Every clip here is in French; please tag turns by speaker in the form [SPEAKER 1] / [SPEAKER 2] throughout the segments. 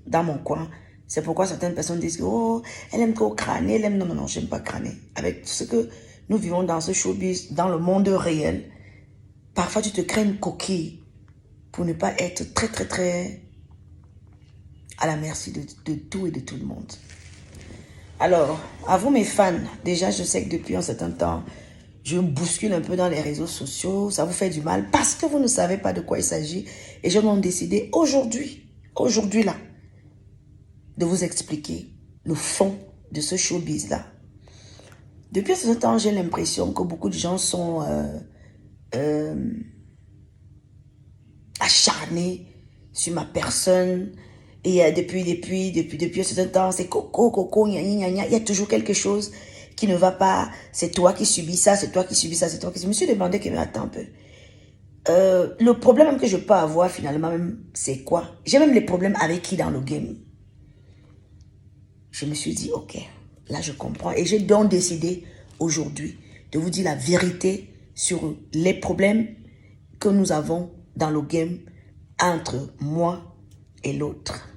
[SPEAKER 1] dans mon coin. C'est pourquoi certaines personnes disent que, oh, elle aime trop crâner, elle aime... Non, non, non, j'aime pas crâner. Avec ce que nous vivons dans ce showbiz, dans le monde réel, parfois tu te crées une coquille pour ne pas être très, très, très à la merci de tout et de tout le monde. Alors, à vous mes fans, déjà je sais que depuis un certain temps, je bouscule un peu dans les réseaux sociaux, ça vous fait du mal parce que vous ne savez pas de quoi il s'agit. Et je m'en décidé aujourd'hui là, de vous expliquer le fond de ce showbiz là. Depuis ce temps, j'ai l'impression que beaucoup de gens sont acharnés sur ma personne. Et depuis un certain temps, c'est coco, gna, gna, gna. Il y a toujours quelque chose qui ne va pas. C'est toi qui subis ça, c'est toi qui subis ça, c'est toi qui... Je me suis demandé que, mais attends un peu. Le problème même que je peux avoir finalement, même, c'est quoi? J'ai même les problèmes avec qui dans le game? Je me suis dit, ok, là je comprends. Et j'ai donc décidé aujourd'hui de vous dire la vérité sur les problèmes que nous avons dans le game entre moi et l'autre.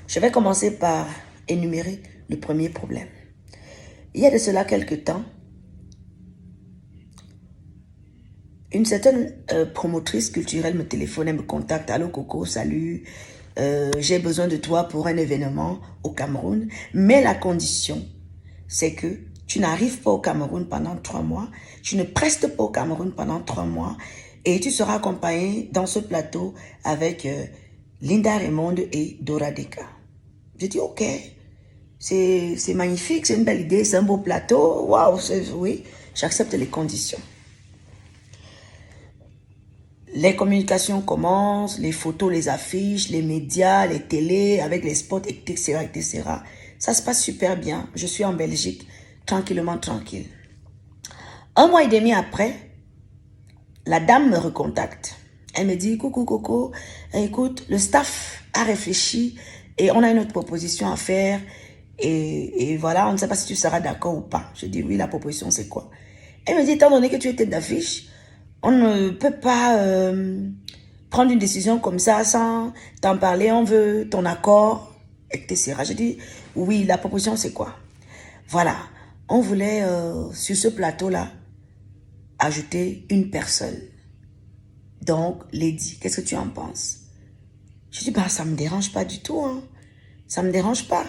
[SPEAKER 1] Je vais commencer par énumérer le premier problème. Il y a de cela quelques temps, une certaine promotrice culturelle me téléphone, elle me contacte. Allô Coco, salut, j'ai besoin de toi pour un événement au Cameroun. Mais la condition, c'est que tu n'arrives pas au Cameroun pendant 3 mois. Tu ne prestes pas au Cameroun pendant 3 mois. Et tu seras accompagné dans ce plateau avec Linda Raymond et Dora Deka. J'ai dit, ok, c'est magnifique, c'est une belle idée, c'est un beau plateau. Waouh, oui, j'accepte les conditions. Les communications commencent, les photos, les affiches, les médias, les télés, avec les spots, etc., etc. Ça se passe super bien. Je suis en Belgique, tranquillement, tranquille. 1 mois et demi après, la dame me recontacte. Elle me dit, coucou Coco, écoute, le staff a réfléchi et on a une autre proposition à faire. Et voilà, on ne sait pas si tu seras d'accord ou pas. Je dis, oui, la proposition, c'est quoi? Elle me dit, étant donné que tu es tête d'affiche, on ne peut pas prendre une décision comme ça sans t'en parler. On veut ton accord, etc. Je dis, oui, la proposition, c'est quoi? Voilà, on voulait, sur ce plateau-là, ajouter une personne. Donc, Lady, qu'est-ce que tu en penses? Je dis, bah, ça ne me dérange pas du tout. Hein. Ça ne me dérange pas.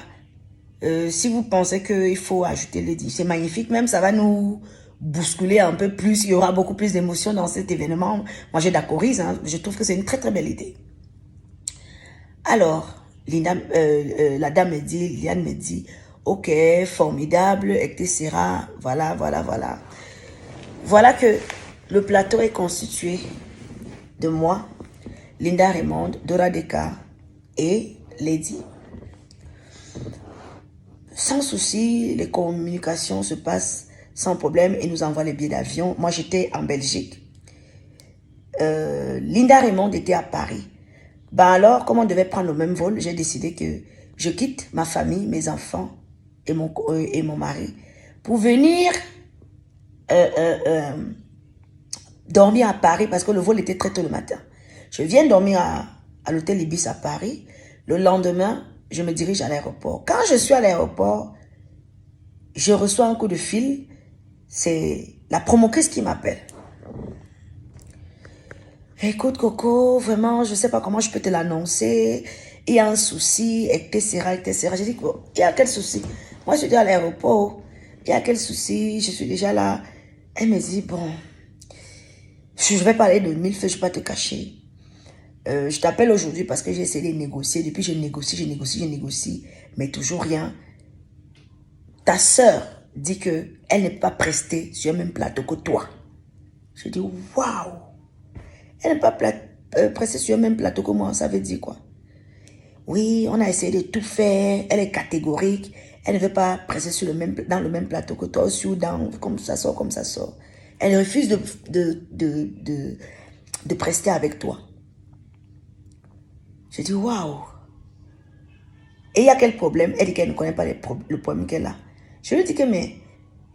[SPEAKER 1] Si vous pensez qu'il faut ajouter Lady, c'est magnifique. Même, ça va nous bousculer un peu plus. Il y aura beaucoup plus d'émotions dans cet événement. Moi, j'ai d'accordise. Hein. Je trouve que c'est une très, très belle idée. Alors, la dame me dit, Liliane me dit, ok, formidable, etc. Voilà, voilà, voilà. Voilà que le plateau est constitué de moi, Linda Raymond, Dora Deka et Lady. Sans souci, les communications se passent sans problème et nous envoient les billets d'avion. Moi, j'étais en Belgique. Linda Raymond était à Paris. Ben alors, comme on devait prendre le même vol, j'ai décidé que je quitte ma famille, mes enfants et mon mari pour venir dormir à Paris parce que le vol était très tôt le matin. Je viens dormir à l'hôtel Ibis à Paris. Le lendemain, je me dirige à l'aéroport. Quand je suis à l'aéroport, je reçois un coup de fil. C'est la promotrice qui m'appelle. Écoute Coco, vraiment, je ne sais pas comment je peux te l'annoncer. Il y a un souci, etc., etc. J'ai dit, il y a quel souci? Moi, je suis à l'aéroport. Il y a quel souci? Je suis déjà là. Elle me dit, bon, je vais parler de 1000 feux, je ne vais pas te cacher. Je t'appelle aujourd'hui parce que j'ai essayé de négocier. Depuis, je négocie, mais toujours rien. Ta sœur dit qu'elle n'est pas prestée sur le même plateau que toi. Je dis, waouh! Elle n'est pas prestée sur le même plateau que moi, ça veut dire quoi? Oui, on a essayé de tout faire, elle est catégorique, elle ne veut pas presser dans le même plateau que toi, aussi ou dans, comme ça sort, comme ça sort. Elle refuse de prester avec toi. Je dis, waouh! Et il y a quel problème? Elle dit qu'elle ne connaît pas le problème qu'elle a. Je lui dis que, mais,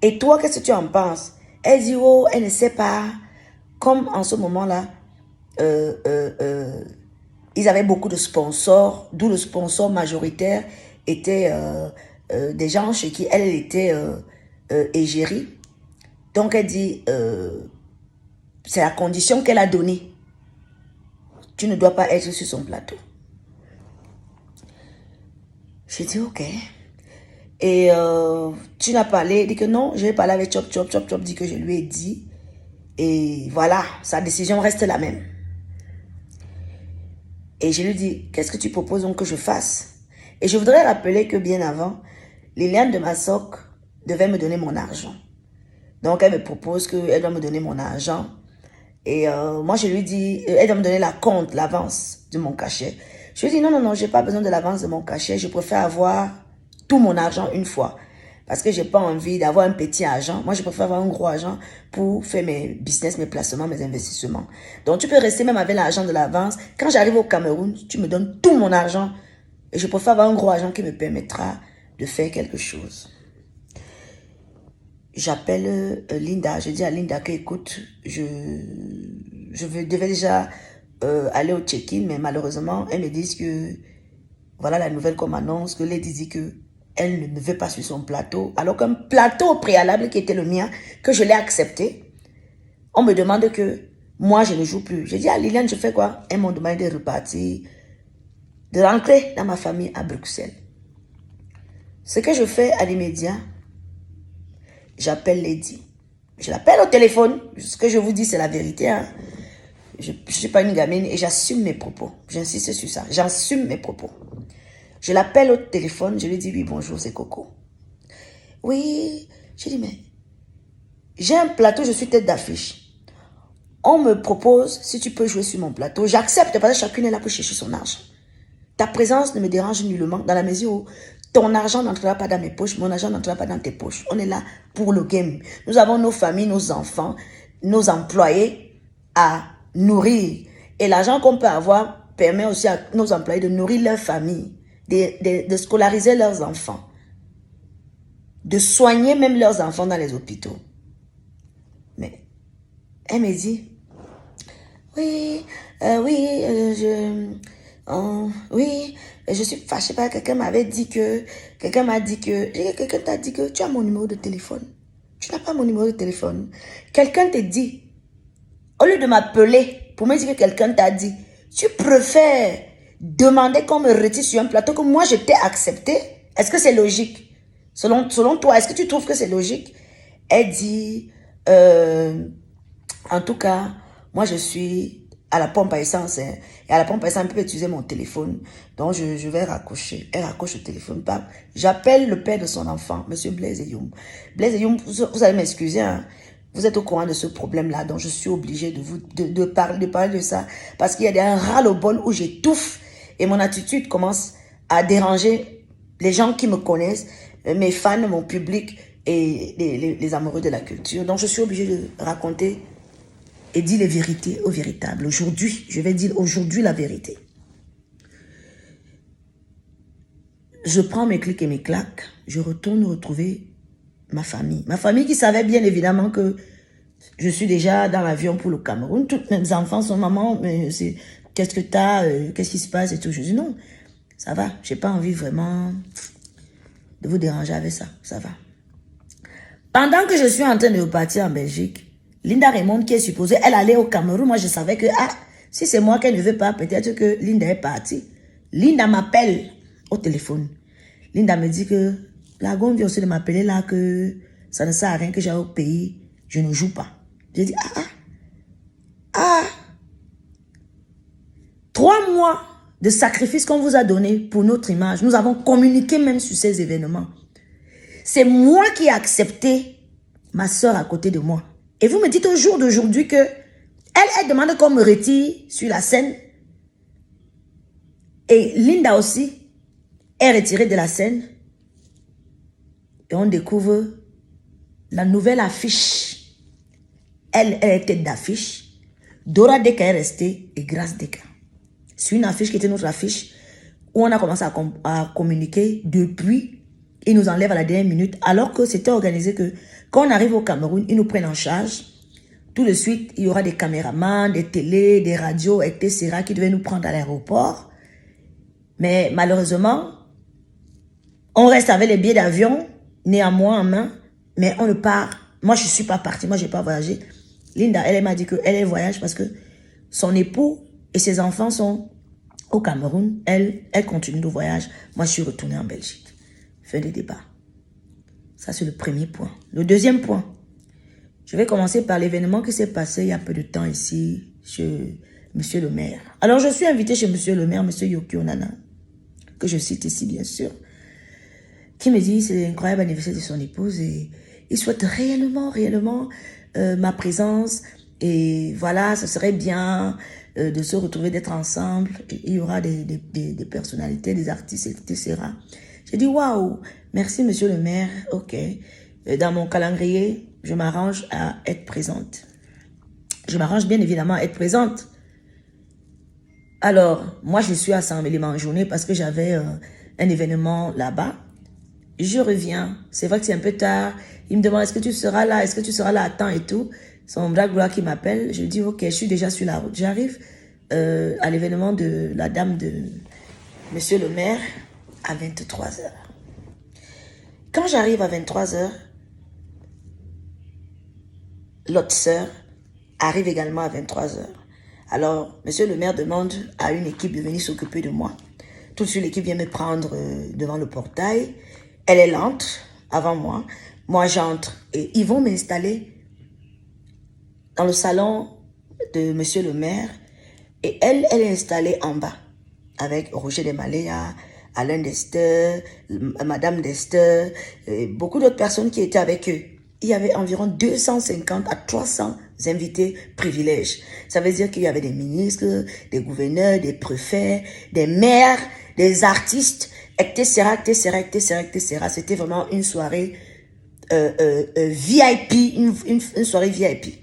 [SPEAKER 1] et toi, qu'est-ce que tu en penses? Elle dit, oh, elle ne sait pas. Comme en ce moment-là, Ils avaient beaucoup de sponsors, d'où le sponsor majoritaire était des gens chez qui elle était égérie. Donc elle dit, c'est la condition qu'elle a donnée. Tu ne dois pas être sur son plateau. J'ai dit ok. Et tu n'as parlé, dit que non, je vais parler avec Chop Chop. Chop Chop dit que je lui ai dit. Et voilà, sa décision reste la même. Et je lui dis, qu'est-ce que tu proposes donc que je fasse? Et je voudrais rappeler que bien avant, Liliane de Massoc devait me donner mon argent. Donc elle me propose qu'elle doit me donner mon argent. Et moi je lui dis, elle doit me donner la compte, l'avance de mon cachet. Je lui dis, non, j'ai pas besoin de l'avance de mon cachet. Je préfère avoir tout mon argent une fois. Parce que j'ai pas envie d'avoir un petit argent. Moi, je préfère avoir un gros argent pour faire mes business, mes placements, mes investissements. Donc, tu peux rester même avec l'argent de l'avance. Quand j'arrive au Cameroun, tu me donnes tout mon argent. Et je préfère avoir un gros argent qui me permettra de faire quelque chose. J'appelle Linda. Je dis à Linda que, écoute, je devais déjà aller au check-in, mais malheureusement, elles me disent que, voilà la nouvelle qu'on m'annonce, que Lady dit que elle ne veut pas sur son plateau, alors qu'un plateau préalable qui était le mien, que je l'ai accepté, on me demande que moi je ne joue plus. Je dis à Liliane, je fais quoi? Elles m'ont demandé de repartir, de rentrer dans ma famille à Bruxelles. Ce que je fais à l'immédiat, j'appelle Lady. Je l'appelle au téléphone. Ce que je vous dis, c'est la vérité. Hein. Je ne suis pas une gamine et j'assume mes propos. J'insiste sur ça. J'assume mes propos. Je l'appelle au téléphone, je lui dis, oui, bonjour, c'est Coco. Oui, je dis, mais j'ai un plateau, je suis tête d'affiche. On me propose, si tu peux jouer sur mon plateau, j'accepte parce que chacune est là pour chercher son argent. Ta présence ne me dérange nullement dans la mesure où ton argent n'entrera pas dans mes poches, mon argent n'entrera pas dans tes poches. On est là pour le game. Nous avons nos familles, nos enfants, nos employés à nourrir. Et l'argent qu'on peut avoir permet aussi à nos employés de nourrir leur famille. De scolariser leurs enfants, de soigner même leurs enfants dans les hôpitaux. Mais elle me dit, oui, oui, je suis fâchée parce que quelqu'un m'a dit que quelqu'un t'a dit que tu as mon numéro de téléphone. Tu n'as pas mon numéro de téléphone. Quelqu'un te dit, au lieu de m'appeler pour me dire que quelqu'un t'a dit, tu préfères demander qu'on me retire sur un plateau que moi je t'ai accepté. Est-ce que c'est logique? Selon toi, est-ce que tu trouves que c'est logique? Elle dit, en tout cas, moi je suis à la pompe à essence. Hein, et à la pompe à essence, elle peut utiliser mon téléphone. Donc je vais raccrocher. Elle raccroche le téléphone. J'appelle le père de son enfant, monsieur Blaise Eyoum. Blaise Eyoum, vous allez m'excuser, hein. Vous êtes au courant de ce problème-là, donc je suis obligée de parler de ça. Parce qu'il y a un ras-le-bol où j'étouffe. Et mon attitude commence à déranger les gens qui me connaissent, mes fans, mon public et les amoureux de la culture. Donc, je suis obligée de raconter et dire les vérités aux véritables. Aujourd'hui, je vais dire aujourd'hui la vérité. Je prends mes clics et mes claques. Je retourne retrouver ma famille. Ma famille qui savait bien évidemment que je suis déjà dans l'avion pour le Cameroun. Tous mes enfants sont maman, mais c'est... Qu'est-ce que t'as, qu'est-ce qui se passe et tout. Je dis non, ça va. J'ai pas envie vraiment de vous déranger avec ça. Ça va. Pendant que je suis en train de repartir en Belgique, Linda Raymond qui est supposée, elle allait au Cameroun. Moi, je savais que, si c'est moi qu'elle ne veut pas, peut-être que Linda est partie. Linda m'appelle au téléphone. Linda me dit que la gomme vient aussi de m'appeler là, que ça ne sert à rien que j'aille au pays. Je ne joue pas. J'ai dit, 3 mois de sacrifice qu'on vous a donné pour notre image. Nous avons communiqué même sur ces événements. C'est moi qui ai accepté ma soeur à côté de moi. Et vous me dites au jour d'aujourd'hui que elle demande qu'on me retire sur la scène. Et Linda aussi est retirée de la scène. Et on découvre la nouvelle affiche. Elle est tête d'affiche. Dora Deka est restée et Grâce Deka. C'est une affiche qui était notre affiche où on a commencé à communiquer depuis. Ils nous enlèvent à la dernière minute alors que c'était organisé que quand on arrive au Cameroun, ils nous prennent en charge. Tout de suite, il y aura des caméramans, des télés, des radios, etc. qui devaient nous prendre à l'aéroport. Mais malheureusement, on reste avec les billets d'avion, néanmoins en main, mais on ne part. Moi, je ne suis pas partie, moi, je n'ai pas voyagé. Linda, elle m'a dit qu'elle voyage parce que son époux et ses enfants sont au Cameroun. Elle continue le voyage. Moi, je suis retournée en Belgique. Fin des débats. Ça, c'est le premier point. Le deuxième point. Je vais commencer par l'événement qui s'est passé il y a peu de temps ici chez Monsieur le maire. Alors, je suis invitée chez Monsieur le maire, Monsieur Yokio Nana, que je cite ici, bien sûr, qui me dit c'est l'incroyable anniversaire de son épouse et il souhaite réellement ma présence et voilà, ce serait bien de se retrouver, d'être ensemble. Il y aura des personnalités, des artistes, etc. J'ai dit waouh, merci Monsieur le maire, ok. Dans mon calendrier, je m'arrange à être présente. Je m'arrange bien évidemment à être présente. Alors, moi je suis à Saint-Mélimant en journée parce que j'avais un événement là-bas. Je reviens, c'est vrai que c'est un peu tard. Il me demande est-ce que tu seras là, est-ce que tu seras là à temps et tout. C'est mon bras gloire qui m'appelle. Je dis ok, je suis déjà sur la route. J'arrive à l'événement de la dame de Monsieur le maire à 23h. Quand j'arrive à 23h, l'autre sœur arrive également à 23h. Alors, Monsieur le maire demande à une équipe de venir s'occuper de moi. Tout de suite, l'équipe vient me prendre devant le portail. Elle est lente avant moi. Moi, j'entre et ils vont m'installer dans le salon de Monsieur le maire. Et elle est installée en bas avec Roger Desmaléas, Alain Dester, Madame Dester, et beaucoup d'autres personnes qui étaient avec eux. Il y avait environ 250 à 300 invités privilèges. Ça veut dire qu'il y avait des ministres, des gouverneurs, des préfets, des maires, des artistes, etc., etc., etc., etc. C'était vraiment une soirée VIP, une soirée VIP.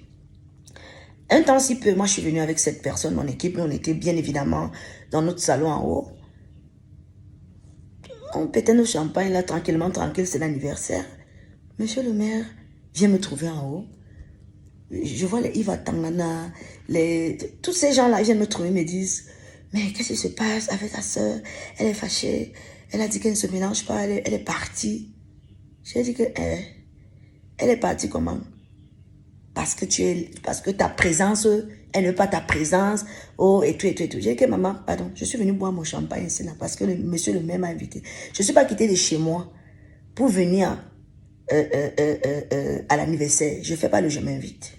[SPEAKER 1] Un temps si peu, moi je suis venue avec cette personne, mon équipe, on était bien évidemment dans notre salon en haut. On pétait nos champagnes là, tranquillement, tranquille, c'est l'anniversaire. Monsieur le maire vient me trouver en haut. Je vois les Yves Tangana, tous ces gens-là viennent me trouver, me disent, mais qu'est-ce qui se passe avec ta soeur? Elle est fâchée, elle a dit qu'elle ne se mélange pas, elle est partie. J'ai dit que, elle est partie comment? Parce que ta présence, elle ne veut pas ta présence, oh, et tout, et tout, et tout. J'ai dit que maman, pardon, je suis venue boire mon champagne ici, là, parce que monsieur le maire m'a invité. Je ne suis pas quittée de chez moi pour venir à l'anniversaire. Je ne fais pas le je m'invite.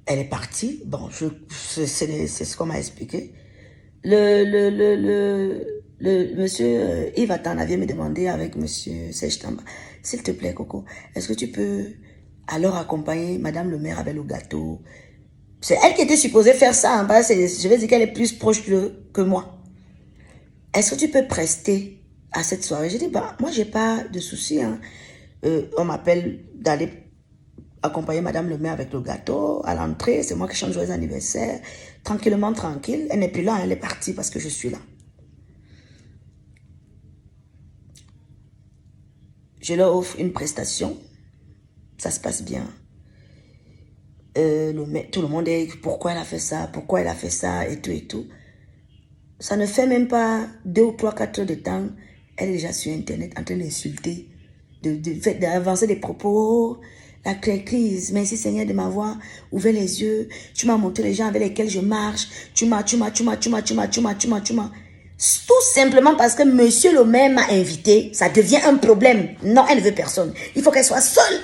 [SPEAKER 1] Elle est partie. Bon, c'est ce qu'on m'a expliqué. Le monsieur Yves Atana vient me demander avec monsieur Serge Tamba, s'il te plaît, Coco, est-ce que tu peux alors accompagner madame le maire avec le gâteau? C'est elle qui était supposée faire ça. Hein, je vais dire qu'elle est plus proche que moi. Est-ce que tu peux prester à cette soirée? J'ai dit, bah, moi, j'ai pas de souci. Hein. On m'appelle d'aller accompagner madame le maire avec le gâteau à l'entrée. C'est moi qui chante joyeux anniversaire. Tranquillement, tranquille. Elle n'est plus là, elle est partie parce que je suis là. Je leur offre une prestation. Ça se passe bien. Tout le monde est, pourquoi elle a fait ça, et tout, et tout. Ça ne fait même pas 2 ou 3, 4 heures de temps. Elle est déjà sur Internet en train d'insulter, d'avancer des propos. La crise, merci Seigneur de m'avoir ouvert les yeux. Tu m'as montré les gens avec lesquels je marche. Tu m'as. Tout simplement parce que monsieur le maire m'a invité, ça devient un problème. Non, elle ne veut personne. Il faut qu'elle soit seule.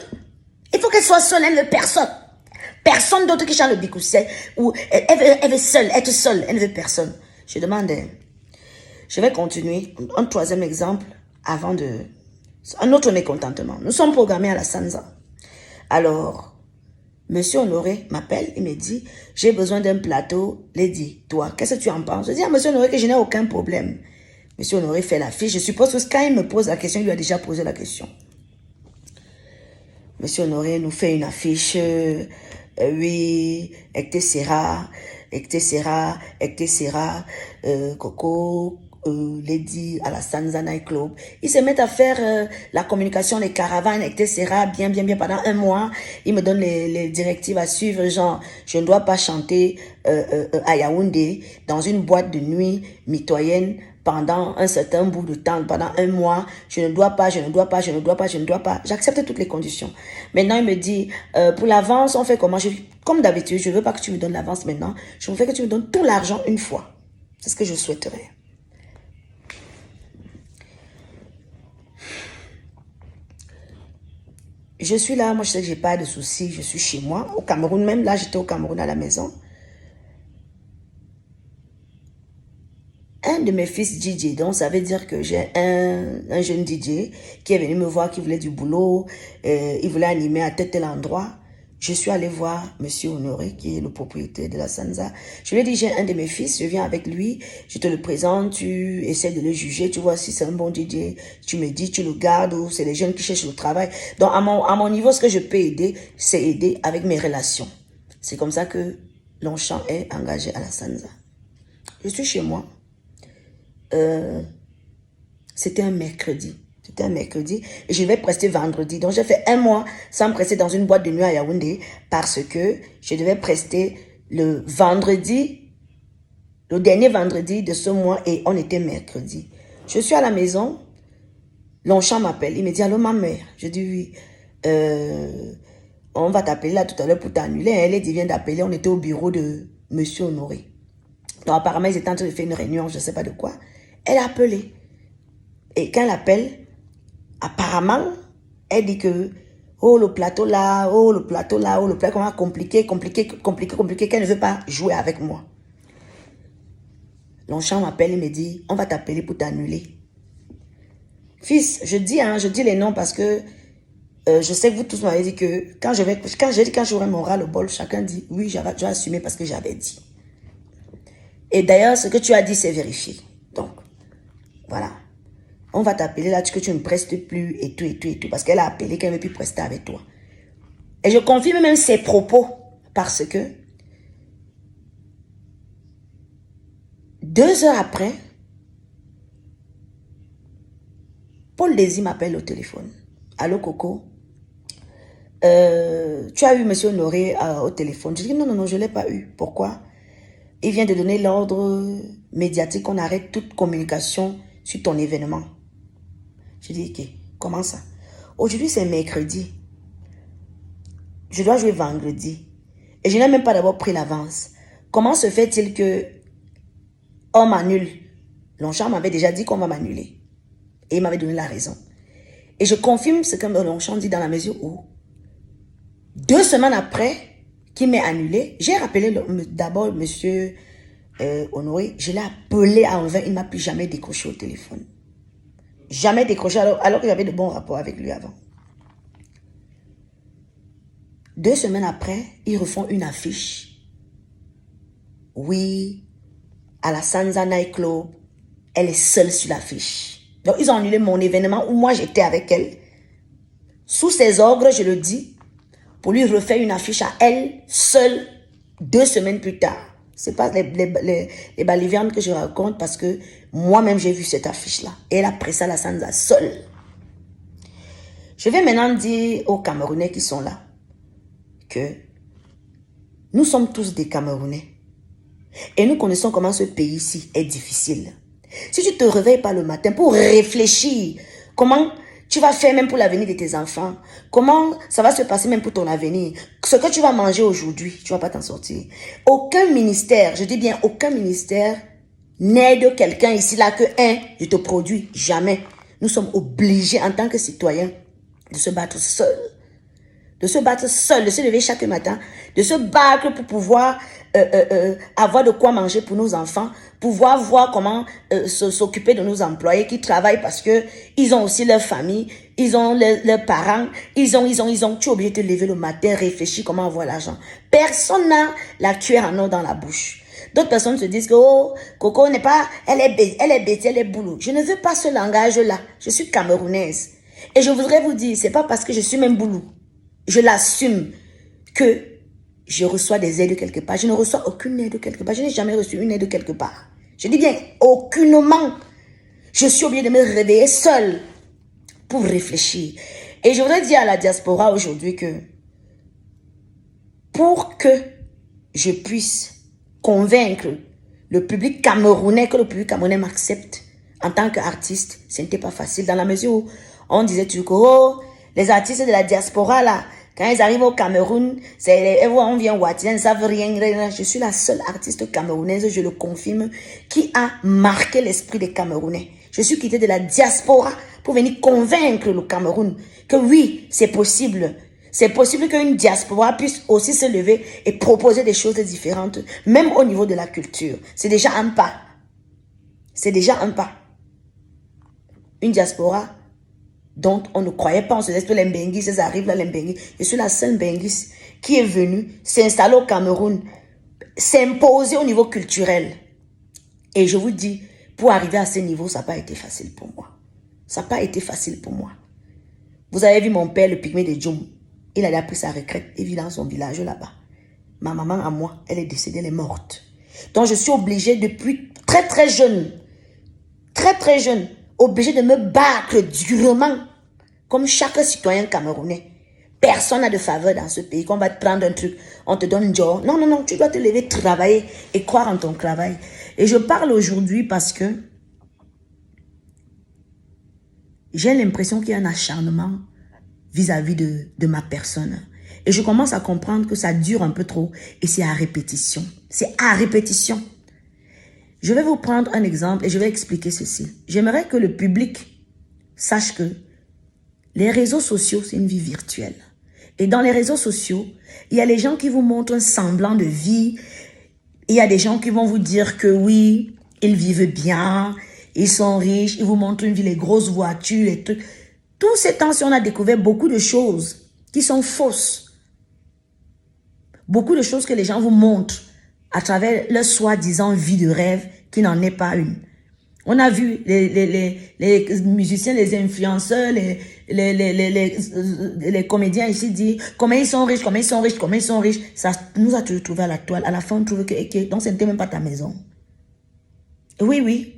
[SPEAKER 1] Il faut qu'elle soit seule, elle ne veut personne. Personne d'autre qui chante le bikousset. Ou elle veut seule, être seule, elle ne veut personne. Je demande, je vais continuer. Un troisième exemple avant de... Un autre mécontentement. Nous sommes programmés à la Sanza. Alors, monsieur Honoré m'appelle, il me dit, j'ai besoin d'un plateau. Lady, toi, qu'est-ce que tu en penses? Je dis à monsieur Honoré que je n'ai aucun problème. Monsieur Honoré fait l'affiche. Je suppose que quand il me pose la question, il lui a déjà posé la question. Monsieur Honoré nous fait une affiche, oui, etc., Coco, Lady à la Sanza Night Club. Ils se mettent à faire la communication, les caravanes, etc. Bien pendant un mois. Ils me donnent les directives à suivre, genre, je ne dois pas chanter à Yaoundé dans une boîte de nuit mitoyenne pendant un certain bout de temps, pendant un mois. Je ne dois pas. J'accepte toutes les conditions. Maintenant, il me dit, pour l'avance, on fait comment? Comme d'habitude, je ne veux pas que tu me donnes l'avance maintenant. Je veux que tu me donnes tout l'argent une fois. C'est ce que je souhaiterais. Je suis là, moi je sais que j'ai pas de soucis, je suis chez moi, au Cameroun même, là j'étais au Cameroun à la maison. Un de mes fils DJ, donc ça veut dire que j'ai un jeune DJ qui est venu me voir, qui voulait du boulot, il voulait animer à tel endroit. Je suis allée voir Monsieur Honoré, qui est le propriétaire de la Sanza. Je lui ai dit, j'ai un de mes fils, je viens avec lui, je te le présente, tu essaies de le juger, tu vois si c'est un bon DJ, tu me dis, tu le gardes, ou c'est les jeunes qui cherchent le travail. Donc, à mon niveau, ce que je peux aider, c'est aider avec mes relations. C'est comme ça que Longchamp est engagé à la Sanza. Je suis chez moi. C'était un mercredi. Et je vais prester vendredi. Donc, j'ai fait un mois sans me prester dans une boîte de nuit à Yaoundé parce que je devais prester le vendredi, le dernier vendredi de ce mois et on était mercredi. Je suis à la maison. Longchamp m'appelle. Il me dit, allô, ma mère. Je dis oui. On va t'appeler là tout à l'heure pour t'annuler. Elle vient d'appeler. On était au bureau de Monsieur Honoré. Donc, apparemment, ils étaient en train de faire une réunion, je ne sais pas de quoi. Elle a appelé. Et quand elle appelle, apparemment, elle dit que oh le plateau là, comment compliqué, qu'elle ne veut pas jouer avec moi. Longchamp m'appelle et me dit, on va t'appeler pour t'annuler. Fils, je dis les noms parce que je sais que vous tous m'avez dit que quand j'aurai mon ras-le-bol, chacun dit oui, je vais assumer parce que j'avais dit. Et d'ailleurs, ce que tu as dit, c'est vérifié. Donc, voilà. On va t'appeler là, que tu ne me prestes plus et tout. Parce qu'elle a appelé qu'elle ne veut plus prester avec toi. Et je confirme même ses propos. Parce que 2 heures après, Paul Désir m'appelle au téléphone. Allô, Coco? Tu as eu Monsieur Honoré au téléphone? Je dis non, je ne l'ai pas eu. Pourquoi? Il vient de donner l'ordre médiatique qu'on arrête toute communication sur ton événement. Je dis, ok, comment ça? Aujourd'hui, c'est mercredi. Je dois jouer vendredi. Et je n'ai même pas d'abord pris l'avance. Comment se fait-il que on m'annule? Longchamp m'avait déjà dit qu'on va m'annuler. Et il m'avait donné la raison. Et je confirme ce que Longchamp dit dans la mesure où 2 semaines après qu'il m'ait annulé, j'ai rappelé d'abord Monsieur Honoré. Je l'ai appelé à 20, il ne m'a plus jamais décroché au téléphone. Jamais décroché alors que j'avais de bons rapports avec lui avant. 2 semaines après, ils refont une affiche. Oui, à la Sanza Night Club, elle est seule sur l'affiche. Donc, ils ont annulé mon événement où moi, j'étais avec elle. Sous ses ordres, je le dis, pour lui refaire une affiche à elle, seule, 2 semaines plus tard. Ce n'est pas les balivernes que je raconte parce que moi-même, j'ai vu cette affiche-là. Et elle a pressé à la Sanza seule. Je vais maintenant dire aux Camerounais qui sont là que nous sommes tous des Camerounais. Et nous connaissons comment ce pays-ci est difficile. Si tu ne te réveilles pas le matin pour réfléchir, comment tu vas faire même pour l'avenir de tes enfants, comment ça va se passer même pour ton avenir, ce que tu vas manger aujourd'hui, tu ne vas pas t'en sortir. Aucun ministère, je dis bien aucun ministère, n'aide quelqu'un ici là que je te produis, jamais. Nous sommes obligés en tant que citoyens de se battre seuls. De se lever chaque matin, de se battre pour pouvoir avoir de quoi manger pour nos enfants, pouvoir voir comment s'occuper de nos employés qui travaillent parce que ils ont aussi leur famille, ils ont leurs parents, ils ont. Tu es obligé de te lever le matin, réfléchir comment avoir l'argent. Personne n'a la cuillère en or dans la bouche. D'autres personnes se disent que oh, Coco n'est pas, elle est bête, elle est boulot. Je ne veux pas ce langage-là. Je suis camerounaise. Et je voudrais vous dire, c'est pas parce que je suis même boulot. Je l'assume que je reçois des aides quelque part. Je ne reçois aucune aide quelque part. Je n'ai jamais reçu une aide quelque part. Je dis bien aucunement. Je suis obligée de me réveiller seule pour réfléchir. Et je voudrais dire à la diaspora aujourd'hui que pour que je puisse convaincre le public camerounais, que le public camerounais m'accepte en tant qu'artiste, ce n'était pas facile dans la mesure où on disait toujours que oh, les artistes de la diaspora là, quand ils arrivent au Cameroun, on vient Ouattien, ils ne savent rien. Je suis la seule artiste camerounaise, je le confirme, qui a marqué l'esprit des Camerounais. Je suis quittée de la diaspora pour venir convaincre le Cameroun que oui, c'est possible. C'est possible qu'une diaspora puisse aussi se lever et proposer des choses différentes, même au niveau de la culture. C'est déjà un pas. C'est déjà un pas. Une diaspora dont on ne croyait pas, on se disait que les Mbenguis, ils arrivent là, les Mbenguis. Je suis la seule Mbenguis qui est venue s'installer au Cameroun, s'imposer au niveau culturel. Et je vous dis, pour arriver à ce niveau, ça n'a pas été facile pour moi. Ça n'a pas été facile pour moi. Vous avez vu mon père, le pygmée de Djoum. Il a pris sa retraite et vit dans son village là-bas. Ma maman à moi, elle est décédée, elle est morte. Donc je suis obligée depuis très jeune, obligée de me battre durement, comme chaque citoyen camerounais. Personne n'a de faveur dans ce pays, qu'on va te prendre un truc, on te donne un job. Non, non, non, tu dois te lever, travailler et croire en ton travail. Et je parle aujourd'hui parce que j'ai l'impression qu'il y a un acharnement vis-à-vis de ma personne. Et je commence à comprendre que ça dure un peu trop et c'est à répétition. C'est à répétition. Je vais vous prendre un exemple et je vais expliquer ceci. J'aimerais que le public sache que les réseaux sociaux, c'est une vie virtuelle. Et dans les réseaux sociaux, il y a les gens qui vous montrent un semblant de vie. Il y a des gens qui vont vous dire que oui, ils vivent bien, ils sont riches, ils vous montrent une vie, les grosses voitures, les trucs. Tous ces temps-ci, on a découvert beaucoup de choses qui sont fausses. Beaucoup de choses que les gens vous montrent à travers leur soi-disant vie de rêve qui n'en est pas une. On a vu les musiciens, les influenceurs, les comédiens ici dire comment ils sont riches, comment ils sont riches, comment ils sont riches. Ça nous a toujours trouvé à la toile. À la fin, on trouve que donc ce n'était même pas ta maison. Oui, oui.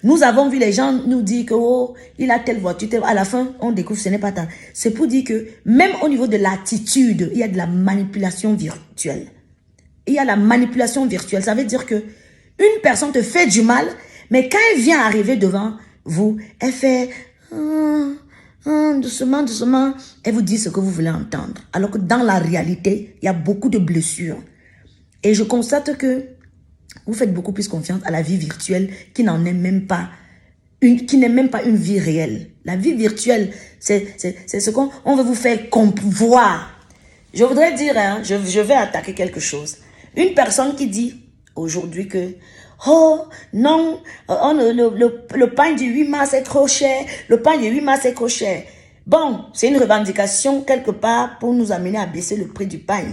[SPEAKER 1] Nous avons vu les gens nous dire que oh, il a telle voiture, à la fin, on découvre que ce n'est pas ta. C'est pour dire que même au niveau de l'attitude, il y a de la manipulation virtuelle. Il y a la manipulation virtuelle. Ça veut dire que une personne te fait du mal, mais quand elle vient arriver devant vous, elle fait doucement, doucement, elle vous dit ce que vous voulez entendre. Alors que dans la réalité, il y a beaucoup de blessures. Et je constate que vous faites beaucoup plus confiance à la vie virtuelle qui n'en est même pas qui n'est même pas une vie réelle. La vie virtuelle, c'est ce qu'on veut vous faire voir. Je voudrais dire, hein, je vais attaquer quelque chose. Une personne qui dit aujourd'hui que oh non, le pain du 8 mars est trop cher, le pain du 8 mars est trop cher. Bon, c'est une revendication quelque part pour nous amener à baisser le prix du pain.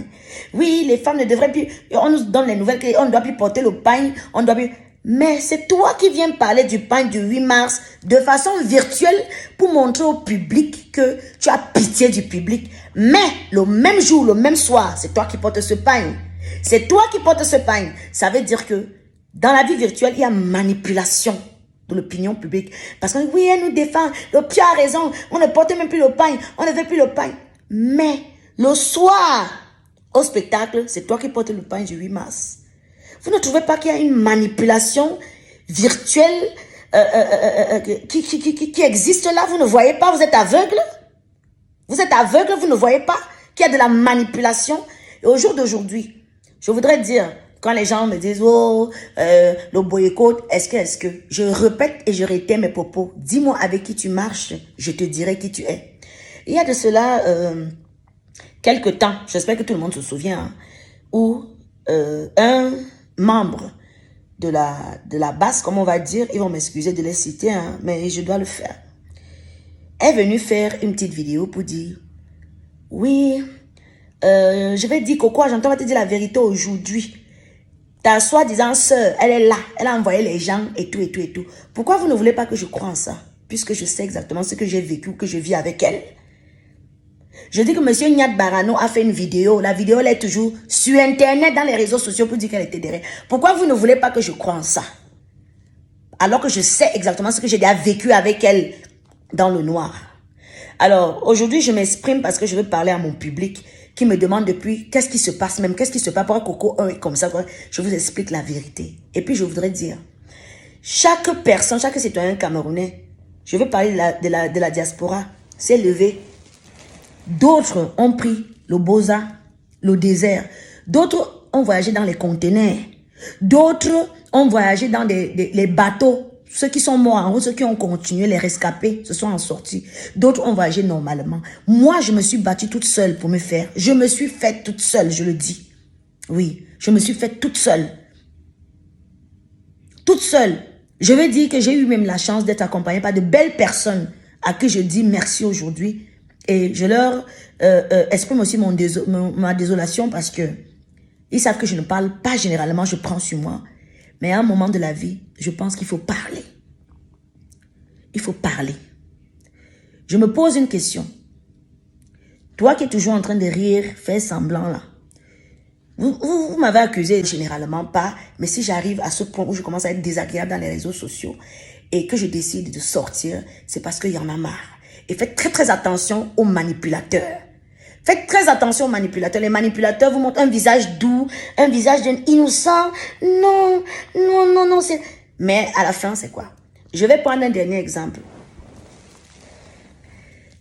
[SPEAKER 1] Oui, les femmes ne devraient plus, on nous donne les nouvelles qu'on ne doit plus porter le pain, on doit plus... Mais c'est toi qui viens parler du pain du 8 mars de façon virtuelle pour montrer au public que tu as pitié du public. Mais le même jour, le même soir, c'est toi qui portes ce pain. C'est toi qui portes ce pain. Ça veut dire que dans la vie virtuelle, il y a manipulation de l'opinion publique. Parce que oui, elle nous défend. Le Pierre a raison. On ne porte même plus le pain. On ne veut plus le pain. Mais le soir, au spectacle, c'est toi qui portes le pain du 8 mars. Vous ne trouvez pas qu'il y a une manipulation virtuelle qui existe là? Vous ne voyez pas? Vous êtes aveugle? Vous êtes aveugle? Vous ne voyez pas qu'il y a de la manipulation? Et au jour d'aujourd'hui, je voudrais dire, quand les gens me disent, oh, le boycott, est-ce que, je répète et je réitère mes propos. Dis-moi avec qui tu marches, je te dirai qui tu es. Il y a de cela quelques temps, j'espère que tout le monde se souvient, hein, où un membre de la base, comme on va dire, ils vont m'excuser de les citer, hein, mais je dois le faire, est venu faire une petite vidéo pour dire, oui, je vais dire quoi, j'entends te dire la vérité aujourd'hui. Ta soi-disant sœur, elle est là, elle a envoyé les gens et tout, et tout, et tout. Pourquoi vous ne voulez pas que je croie en ça? Puisque je sais exactement ce que j'ai vécu, que je vis avec elle. Je dis que M. Nyat Barano a fait une vidéo. La vidéo, elle est toujours sur Internet, dans les réseaux sociaux, pour dire qu'elle était derrière. Pourquoi vous ne voulez pas que je croie en ça? alors que je sais exactement ce que j'ai déjà vécu avec elle dans le noir. Alors, aujourd'hui, je m'exprime parce que je veux parler à mon public qui me demande depuis qu'est-ce qui se passe même, qu'est-ce qui se passe, pourquoi Coco 1 est comme ça. Je vous explique la vérité. Et puis, je voudrais dire, chaque personne, chaque citoyen camerounais, je veux parler de la diaspora, s'est levé. D'autres ont pris le Boza, le désert. D'autres ont voyagé dans les conteneurs. D'autres ont voyagé dans les bateaux. Ceux qui sont morts en route, ceux qui ont continué, les rescapés, se sont en sortis. D'autres ont voyagé normalement. Moi, je me suis battue toute seule pour me faire. Je me suis faite toute seule, je le dis. Oui, je me suis faite toute seule. Toute seule. Je veux dire que j'ai eu même la chance d'être accompagnée par de belles personnes à qui je dis merci aujourd'hui. Et je leur exprime aussi ma désolation parce que ils savent que je ne parle pas généralement, je prends sur moi. Mais à un moment de la vie, je pense qu'il faut parler. Il faut parler. Je me pose une question. Toi qui es toujours en train de rire, fais semblant là. Vous m'avez accusé généralement pas, mais si j'arrive à ce point où je commence à être désagréable dans les réseaux sociaux et que je décide de sortir, c'est parce qu'il y en a marre. Et faites très très attention aux manipulateurs. Faites très attention aux manipulateurs. Les manipulateurs vous montrent un visage doux, un visage innocent. Non, non, non, non. Mais à la fin, c'est quoi? Je vais prendre un dernier exemple.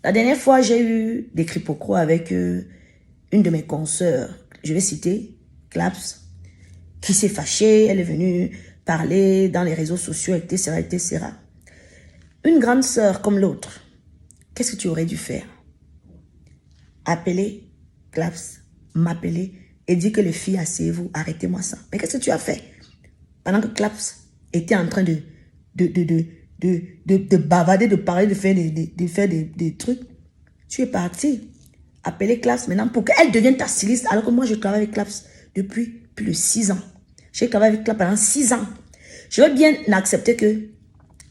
[SPEAKER 1] La dernière fois, j'ai eu des quiproquos avec une de mes consoeurs. Je vais citer Claps, qui s'est fâchée. Elle est venue parler dans les réseaux sociaux, etc., etc. Une grande sœur comme l'autre, qu'est-ce que tu aurais dû faire? Appeler Claps, m'appeler et dire que les filles, asseyez-vous, arrêtez-moi ça. Mais qu'est-ce que tu as fait? Pendant que Claps était en train de bavarder, de parler, de faire des trucs, tu es parti. Appeler Claps maintenant pour qu'elle devienne ta styliste, alors que moi, je travaille avec Claps depuis plus de 6 ans. J'ai travaillé avec Claps pendant 6 ans. Je veux bien accepter que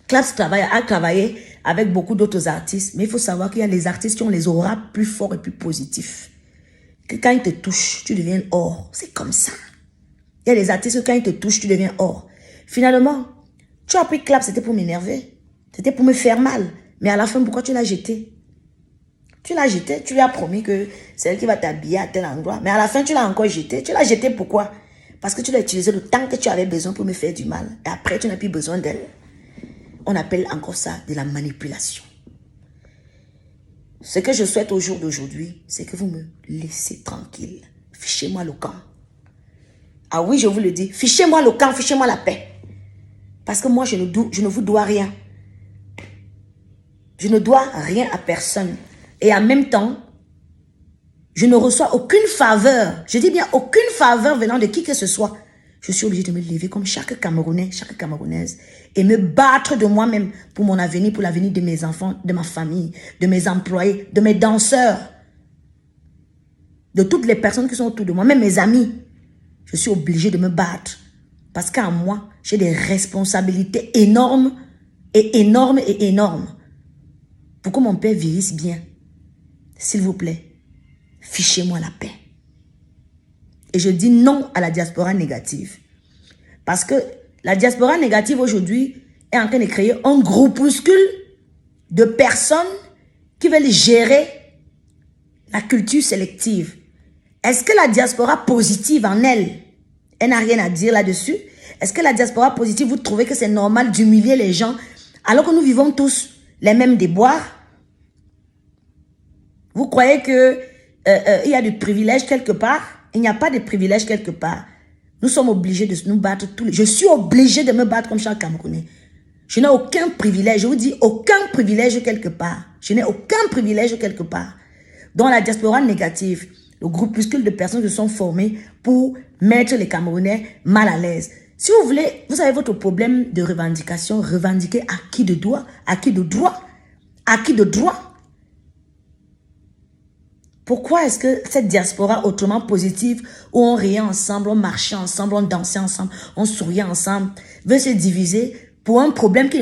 [SPEAKER 1] Claps a travaillé avec beaucoup d'autres artistes, mais il faut savoir qu'il y a les artistes qui ont les auras plus forts et plus positifs. Que quand ils te touchent, tu deviens or. C'est comme ça. Il y a les artistes que quand ils te touchent, tu deviens or. Finalement, tu as pris Claps, c'était pour m'énerver. C'était pour me faire mal. Mais à la fin, pourquoi tu l'as jeté? Tu l'as jeté, tu lui as promis que c'est elle qui va t'habiller à tel endroit. Mais à la fin, tu l'as encore jeté. Tu l'as jeté pourquoi? Parce que tu l'as utilisé le temps que tu avais besoin pour me faire du mal. Et après, tu n'as plus besoin d'elle. On appelle encore ça de la manipulation. Ce que je souhaite au jour d'aujourd'hui, c'est que vous me laissez tranquille. Fichez-moi le camp. Ah oui, je vous le dis. Fichez-moi le camp, fichez-moi la paix. Parce que moi, je ne vous dois rien. Je ne dois rien à personne. Et en même temps, je ne reçois aucune faveur. Je dis bien aucune faveur venant de qui que ce soit. Je suis obligée de me lever comme chaque Camerounais, chaque Camerounaise et me battre de moi-même pour mon avenir, pour l'avenir de mes enfants, de ma famille, de mes employés, de mes danseurs, de toutes les personnes qui sont autour de moi, même mes amis. Je suis obligée de me battre parce qu'en moi, j'ai des responsabilités énormes et énormes et énormes pour que mon père vieillisse bien. S'il vous plaît, fichez-moi la paix. Et je dis non à la diaspora négative. Parce que la diaspora négative aujourd'hui est en train de créer un groupuscule de personnes qui veulent gérer la culture sélective. Est-ce que la diaspora positive en elle, elle n'a rien à dire là-dessus? Est-ce que la diaspora positive, vous trouvez que c'est normal d'humilier les gens alors que nous vivons tous les mêmes déboires? Vous croyez que il y a du privilège quelque part? Il n'y a pas de privilège quelque part. Nous sommes obligés de nous battre tous les... Je suis obligée de me battre comme chaque Camerounais. Je n'ai aucun privilège. Je vous dis, aucun privilège quelque part. Je n'ai aucun privilège quelque part. Dans la diaspora négative, le groupuscule de personnes se sont formées pour mettre les Camerounais mal à l'aise. Si vous voulez, vous avez votre problème de revendication, revendiquer à qui de droit? À qui de droit? À qui de droit? Pourquoi est-ce que cette diaspora autrement positive, où on riait ensemble, on marchait ensemble, on dansait ensemble, on souriait ensemble, veut se diviser pour un problème qui